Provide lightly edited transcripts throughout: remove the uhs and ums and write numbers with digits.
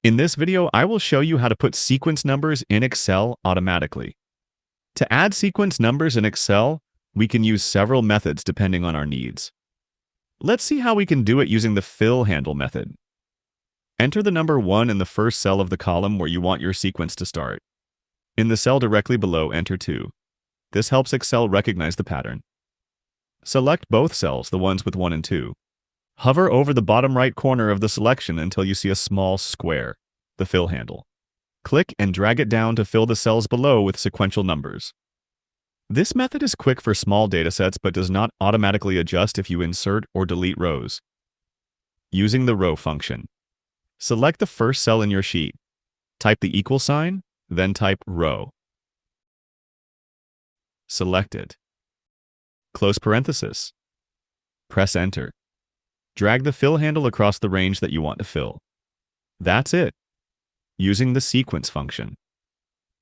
In this video, I will show you how to put sequence numbers in Excel automatically. To add sequence numbers in Excel, we can use several methods depending on our needs. Let's see how we can do it using the fill handle method. Enter the number 1 in the first cell of the column where you want your sequence to start. In the cell directly below, enter 2. This helps Excel recognize the pattern. Select both cells, the ones with 1 and 2. Hover over the bottom right corner of the selection until you see a small square, the fill handle. Click and drag it down to fill the cells below with sequential numbers. This method is quick for small datasets but does not automatically adjust if you insert or delete rows. Using the row function. Select the first cell in your sheet. Type the equal sign, then type row. Select it. Close parenthesis. Press enter. Drag the fill handle across the range that you want to fill. That's it. Using the sequence function.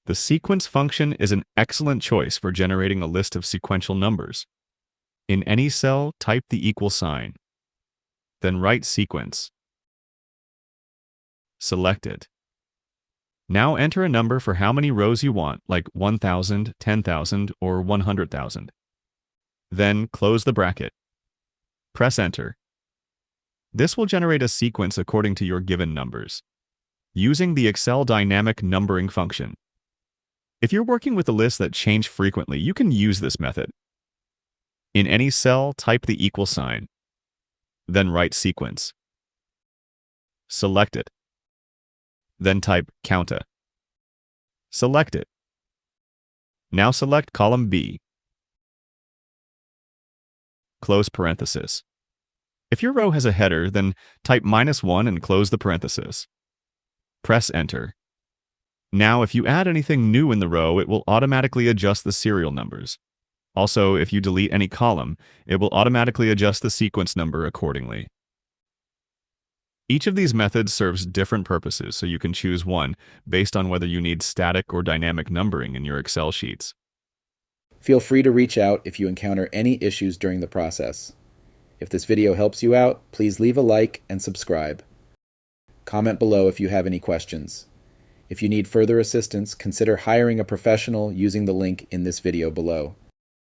The sequence function is an excellent choice for generating a list of sequential numbers. In any cell, type the equal sign. Then write sequence. Select it. Now enter a number for how many rows you want, like 1,000, 10,000, or 100,000. Then close the bracket. Press enter. This will generate a sequence according to your given numbers, using the Excel dynamic numbering function. If you're working with a list that change frequently, you can use this method. In any cell, type the equal sign, then write sequence. Select it. Then type counta. Select it. Now select column B. Close parenthesis. If your row has a header, then type -1 and close the parenthesis. Press enter. Now, if you add anything new in the row, it will automatically adjust the serial numbers. Also, if you delete any column, it will automatically adjust the sequence number accordingly. Each of these methods serves different purposes, so you can choose one based on whether you need static or dynamic numbering in your Excel sheets. Feel free to reach out if you encounter any issues during the process. If this video helps you out, please leave a like and subscribe. Comment below if you have any questions. If you need further assistance, consider hiring a professional using the link in this video below.